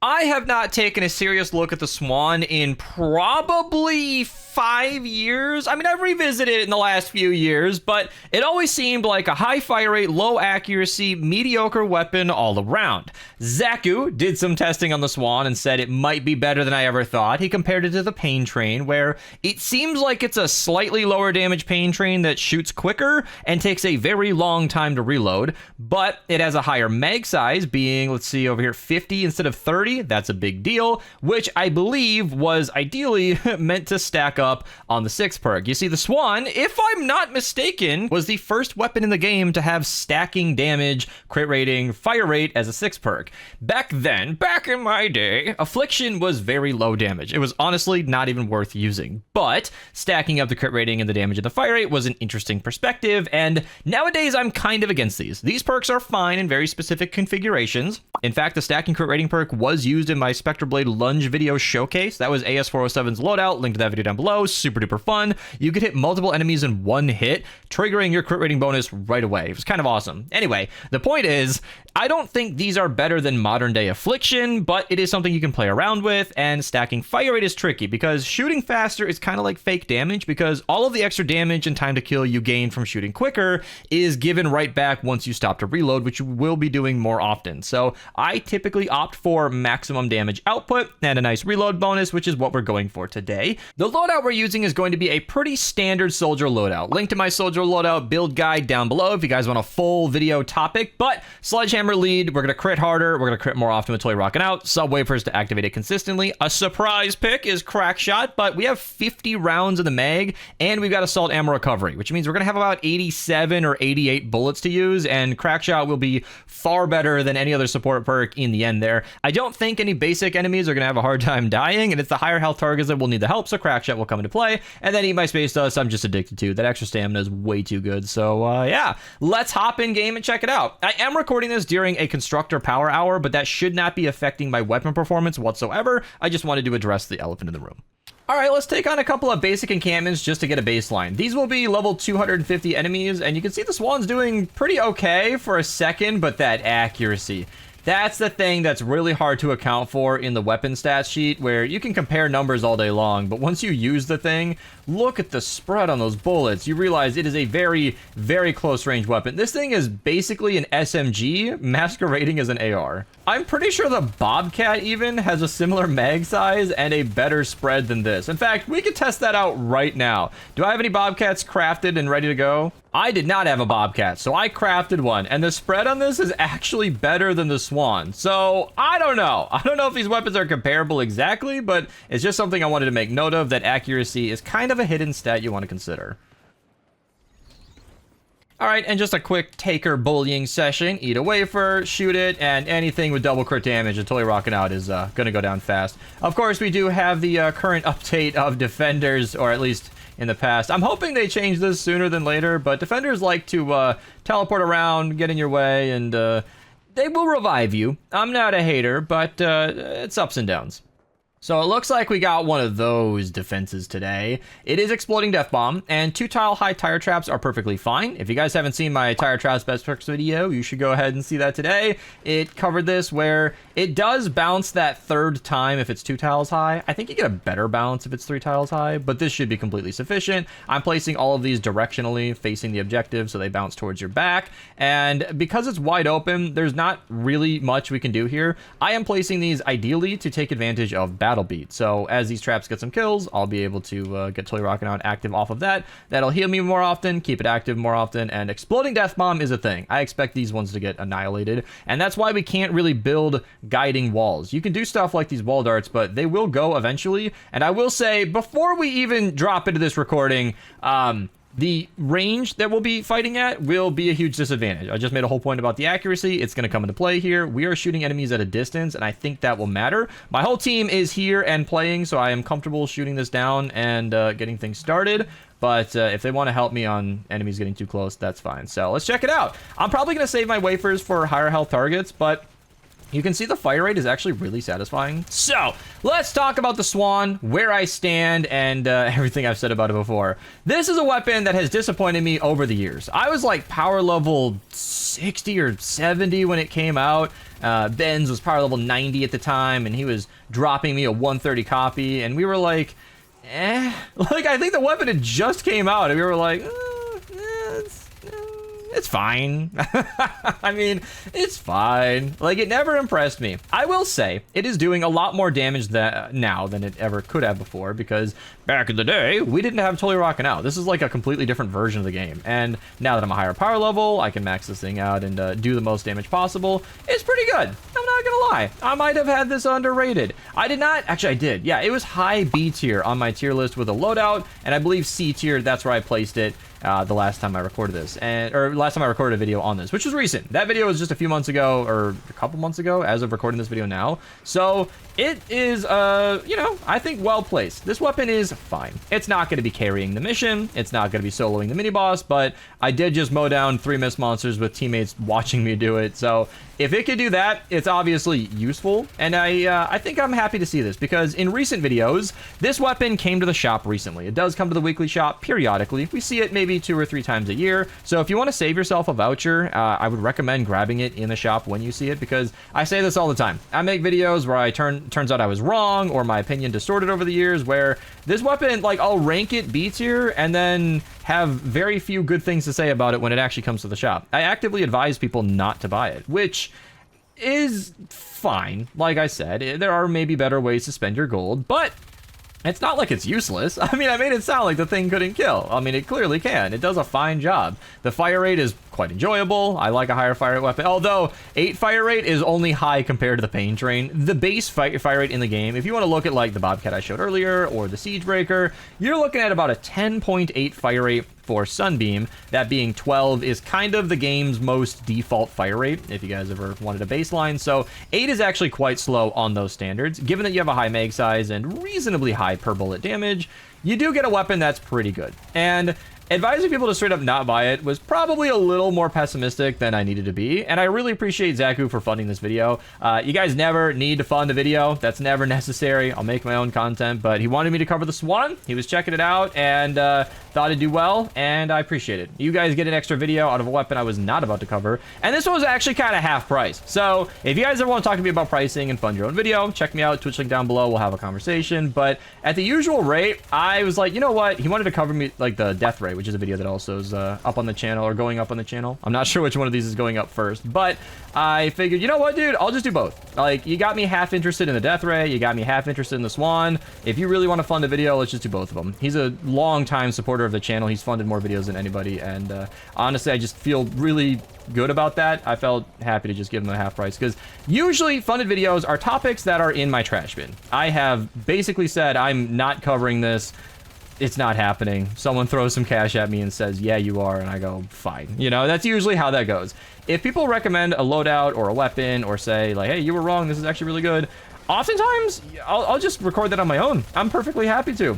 I have not taken a serious look at the Swan in probably 5 years. I mean, I've revisited it in the last few years, but it always seemed like a high fire rate, low accuracy, mediocre weapon all around. Zaku did some testing on the Swan and said it might be better than I ever thought. He compared it to the Pain Train, where it seems like it's a slightly lower damage Pain Train that shoots quicker and takes a very long time to reload, but it has a higher mag size, being, let's see over here, 50 instead of 30. That's a big deal, which I believe was ideally meant to stack up on the 6th perk. You see, the Swan, if I'm not mistaken, was the first weapon in the game to have stacking damage, crit rating, fire rate as a 6th perk. Back then, back in my day, Affliction was very low damage. It was honestly not even worth using, but stacking up the crit rating and the damage of the fire rate was an interesting perspective, and nowadays I'm kind of against these. These perks are fine in very specific configurations. In fact, the stacking crit rating perk was used in my Spectre Blade lunge video showcase. That was AS407's loadout. Link to that video down below. Super duper fun. You could hit multiple enemies in one hit, triggering your crit rating bonus right away. It was kind of awesome. Anyway, the point is, I don't think these are better than modern day Affliction, but it is something you can play around with, and stacking fire rate is tricky because shooting faster is kind of like fake damage, because all of the extra damage and time to kill you gain from shooting quicker is given right back once you stop to reload, which you will be doing more often. So I typically opt for maximum damage output and a nice reload bonus, which is what we're going for today. The loadout we're using is going to be a pretty standard soldier loadout. Link to my soldier loadout build guide down below if you guys want a full video topic, but Sledgehammer lead, we're going to crit harder, we're going to crit more often with Toy Rockin' Out, sub wafers to activate it consistently. A surprise pick is Crack Shot, but we have 50 rounds in the mag, and we've got Assault Ammo Recovery, which means we're going to have about 87 or 88 bullets to use, and Crack Shot will be far better than any other support perk in the end there. I don't think any basic enemies are going to have a hard time dying, and it's the higher health targets that will need the help, so Crack Shot will come into play. And then Eat My Space Dust, I'm just addicted to. That extra stamina is way too good. So yeah, let's hop in game and check it out. I am recording this during a Constructor Power Hour, but that should not be affecting my weapon performance whatsoever. I just wanted to address the elephant in the room. All right, let's take on a couple of basic encampments just to get a baseline. These will be level 250 enemies, and you can see the Swan's doing pretty okay for a second, but that accuracy, that's the thing that's really hard to account for in the weapon stats sheet, where you can compare numbers all day long, but once you use the thing, look at the spread on those bullets. You realize it is a very, very close range weapon. This thing is basically an SMG masquerading as an AR. I'm pretty sure the Bobcat even has a similar mag size and a better spread than this. In fact, we could test that out right now. Do I have any Bobcats crafted and ready to go? I did not have a Bobcat, so I crafted one, and the spread on this is actually better than the Swan. So I don't know. I don't know if these weapons are comparable exactly, but it's just something I wanted to make note of, that accuracy is kind of a hidden stat you want to consider. All right, and just a quick taker bullying session. Eat a wafer, shoot it, and anything with double crit damage and Totally Rockin' Out is going to go down fast. Of course, we do have the current update of Defenders, or at least in the past. I'm hoping they change this sooner than later, but Defenders like to teleport around, get in your way, and they will revive you. I'm not a hater, but it's ups and downs. So it looks like we got one of those defenses today. It is Exploding Death Bomb, and 2-tile high tire traps are perfectly fine. If you guys haven't seen my tire traps best perks video, you should go ahead and see that today. It covered this where it does bounce that third time if it's 2 tiles high. I think you get a better bounce if it's 3 tiles high, but this should be completely sufficient. I'm placing all of these directionally facing the objective so they bounce towards your back, and because it's wide open, there's not really much we can do here. I am placing these ideally to take advantage of battle beat. So as these traps get some kills, I'll be able to get Toy Rockin' Out active off of that. That'll heal me more often, keep it active more often, and Exploding Death Bomb is a thing. I expect these ones to get annihilated, and that's why we can't really build guiding walls. You can do stuff like these wall darts, but they will go eventually. And I will say, before we even drop into this recording, the range that we'll be fighting at will be a huge disadvantage. I just made a whole point about the accuracy. It's going to come into play here. We are shooting enemies at a distance, and I think that will matter. My whole team is here and playing, so I am comfortable shooting this down and getting things started. But if they want to help me on enemies getting too close, that's fine. So let's check it out. I'm probably going to save my wafers for higher health targets, but you can see the fire rate is actually really satisfying. So let's talk about the Swan, where I stand, and everything I've said about it before. This is a weapon that has disappointed me over the years. I was like power level 60 or 70 when it came out. Ben's was power level 90 at the time, and he was dropping me a 130 copy, and we were like, eh. Like, I think the weapon had just came out, and we were like, it's fine. I mean, it's fine. Like, it never impressed me. I will say, it is doing a lot more damage now than it ever could have before, because back in the day, we didn't have Totally Rockin' Out. This is like a completely different version of the game. And now that I'm a higher power level, I can max this thing out and do the most damage possible. It's pretty good. I'm not gonna lie. I might have had this underrated. I did not. Actually, I did. Yeah, it was high B tier on my tier list with a loadout, and I believe C tier, that's where I placed it. The last time I recorded this, or last time I recorded a video on this, which was recent. That video was just a few months ago, or a couple months ago, as of recording this video now. So it is, you know, I think well placed. This weapon is fine. It's not going to be carrying the mission. It's not going to be soloing the mini boss, but I did just mow down 3 mist monsters with teammates watching me do it. So if it could do that, it's obviously useful, and I think I'm happy to see this, because in recent videos, this weapon came to the shop recently. It does come to the weekly shop periodically. We see it maybe 2 or 3 times a year, so if you want to save yourself a voucher, I would recommend grabbing it in the shop when you see it, because I say this all the time. I make videos where turns out I was wrong, or my opinion distorted over the years, where this weapon, like, I'll rank it B tier, and then have very few good things to say about it when it actually comes to the shop. I actively advise people not to buy it, which is fine. Like I said, there are maybe better ways to spend your gold, but it's not like it's useless. I mean, I made it sound like the thing couldn't kill. I mean, it clearly can. It does a fine job. The fire rate is quite enjoyable. I like a higher fire rate weapon, although 8 fire rate is only high compared to the Pain Train. The base fire rate in the game, if you want to look at like the Bobcat I showed earlier or the Siege Breaker, you're looking at about a 10.8 fire rate for Sunbeam. That being 12 is kind of the game's most default fire rate, if you guys ever wanted a baseline. So 8 is actually quite slow on those standards. Given that you have a high mag size and reasonably high per bullet damage, you do get a weapon that's pretty good. And advising people to straight up not buy it was probably a little more pessimistic than I needed to be, and I really appreciate Zaku for funding this video. You guys never need to fund a video. That's never necessary. I'll make my own content, but he wanted me to cover the Swan. He was checking it out and thought it'd do well, and I appreciate it. You guys get an extra video out of a weapon I was not about to cover, and this one was actually kind of half price. So if you guys ever want to talk to me about pricing and fund your own video, check me out, Twitch link down below. We'll have a conversation, but at the usual rate, I was like, you know what? He wanted to cover me like the death rate, which is a video that also is up on the channel, or going up on the channel. I'm not sure which one of these is going up first, but I figured, you know what, dude, I'll just do both. Like, you got me half interested in the death ray, you got me half interested in the Swan. If you really want to fund a video, let's just do both of them. He's a long-time supporter of the channel. He's funded more videos than anybody, and honestly, I just feel really good about that. I felt happy to just give him a half price, because usually funded videos are topics that are in my trash bin. I have basically said I'm not covering this. It's not happening. Someone throws some cash at me and says, yeah, you are, and I go, fine. You know, that's usually how that goes. If people recommend a loadout or a weapon, or say like, hey, you were wrong, this is actually really good, oftentimes I'll just record that on my own. I'm perfectly happy to.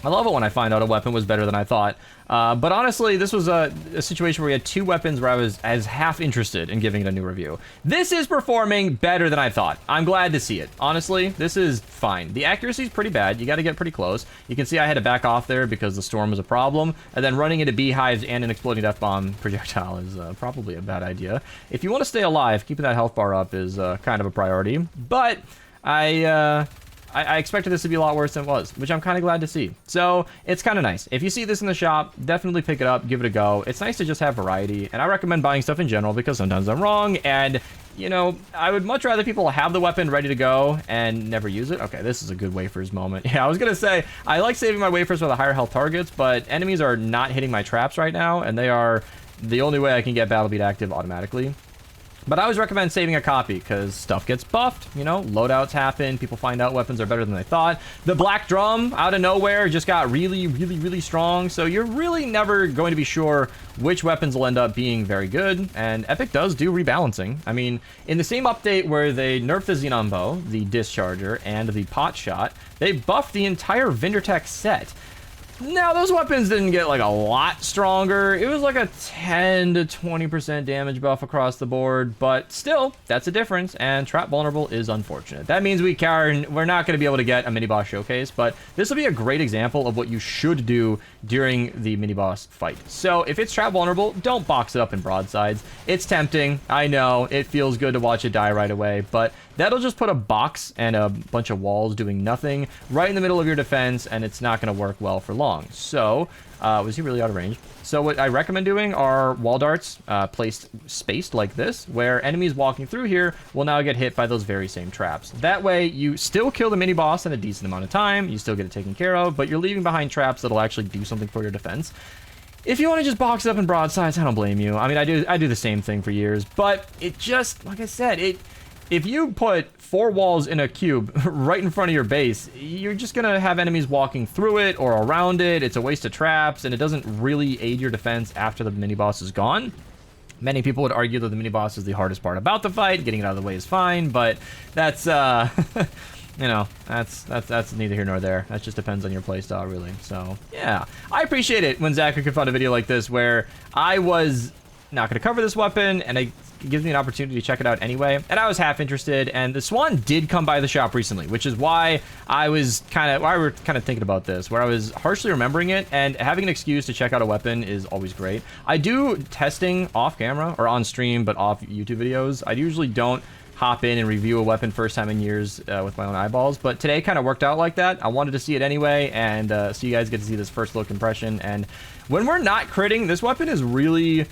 I love it when I find out a weapon was better than I thought. But honestly, this was a situation where we had 2 weapons where I was as half interested in giving it a new review. This is performing better than I thought. I'm glad to see it. Honestly, this is fine. The accuracy is pretty bad. You got to get pretty close. You can see I had to back off there because the storm was a problem. And then running into beehives and an exploding death bomb projectile is probably a bad idea. If you want to stay alive, keeping that health bar up is kind of a priority. But I expected this to be a lot worse than it was, which I'm kind of glad to see. So it's kind of nice. If you see this in the shop, definitely pick it up, give it a go. It's nice to just have variety, and I recommend buying stuff in general because sometimes I'm wrong, and you know, I would much rather people have the weapon ready to go and never use it. Okay, this is a good wafers moment. Yeah, I was gonna say, I like saving my wafers for the higher health targets, but enemies are not hitting my traps right now, and they are the only way I can get Battle Beat active automatically. But I always recommend saving a copy, because stuff gets buffed, you know, loadouts happen, people find out weapons are better than they thought. The Black Drum, out of nowhere, just got really strong, so you're really never going to be sure which weapons will end up being very good, and Epic does do rebalancing. I mean, in the same update where they nerfed the Xenon Bow, the Discharger, and the Pot Shot, they buffed the entire Vindertech set. Now, those weapons didn't get like a lot stronger. It was like a 10 to 20% damage buff across the board, but still, that's a difference, and trap vulnerable is unfortunate. That means we're not going to be able to get a mini-boss showcase, but this will be a great example of what you should do during the mini-boss fight. So, if it's trap vulnerable, don't box it up in broadsides. It's tempting, I know, it feels good to watch it die right away, but that'll just put a box and a bunch of walls doing nothing right in the middle of your defense, and it's not going to work well for long. So, was he really out of range? So what I recommend doing are wall darts placed spaced like this, where enemies walking through here will now get hit by those very same traps. That way, you still kill the mini-boss in a decent amount of time, you still get it taken care of, but you're leaving behind traps that'll actually do something for your defense. If you want to just box it up in broadsides, I don't blame you. I mean, I do the same thing for years, but it just, like I said, if you put 4 walls in a cube right in front of your base, you're just going to have enemies walking through it or around it. It's a waste of traps, and it doesn't really aid your defense after the mini-boss is gone. Many people would argue that the mini-boss is the hardest part about the fight. Getting it out of the way is fine, but that's, you know, that's neither here nor there. That just depends on your playstyle, really. So, yeah. I appreciate it when Zaku can find a video like this where I was not going to cover this weapon, and it gives me an opportunity to check it out anyway, and I was half interested, and the Swan did come by the shop recently, which is why I was kind of thinking about this, where I was harshly remembering it, and having an excuse to check out a weapon is always great. I do testing off camera, or on stream, but off YouTube videos. I usually don't hop in and review a weapon first time in years with my own eyeballs, but today kind of worked out like that. I wanted to see it anyway, and so you guys get to see this first look impression, and when we're not critting, this weapon is really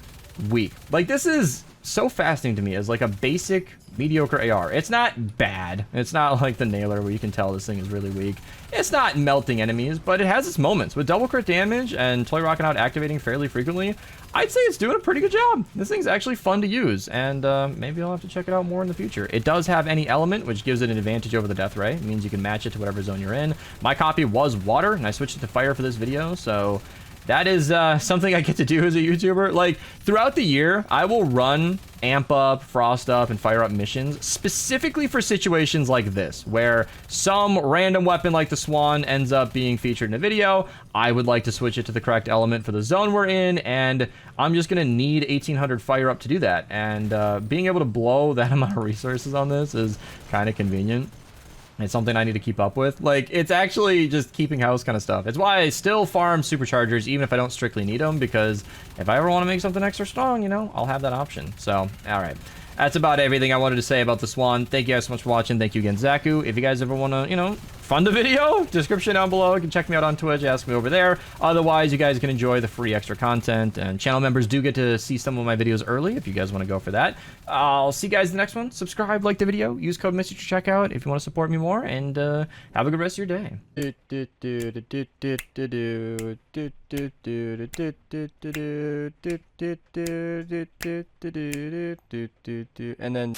weak. Like, this is so fascinating to me as like a basic mediocre AR. It's not bad. It's not like the Nailer where you can tell this thing is really weak. It's not melting enemies, but it has its moments. With double crit damage and Toy Rockin' Out activating fairly frequently, I'd say it's doing a pretty good job. This thing's actually fun to use, and maybe I'll have to check it out more in the future. It does have any element, which gives it an advantage over the Death Ray. It means you can match it to whatever zone you're in. My copy was water, and I switched it to fire for this video, so that is something I get to do as a YouTuber. Like, throughout the year, I will run Amp Up, Frost Up, and Fire Up missions specifically for situations like this, where some random weapon like the Swan ends up being featured in a video. I would like to switch it to the correct element for the zone we're in, and I'm just going to need 1800 Fire Up to do that. And being able to blow that amount of resources on this is kind of convenient. It's something I need to keep up with. Like, it's actually just keeping house kind of stuff. It's why I still farm superchargers, even if I don't strictly need them, because if I ever want to make something extra strong, you know, I'll have that option. So, all right. That's about everything I wanted to say about the Swan. Thank you guys so much for watching. Thank you again, Zaku. If you guys ever want to, you know, fund the video, description down below. You can check me out on Twitch, ask me over there. Otherwise, you guys can enjoy the free extra content, and channel members do get to see some of my videos early if you guys want to go for that. I'll see you guys in the next one. Subscribe, like the video, use code Mista to check out if you want to support me more, and have a good rest of your day. And then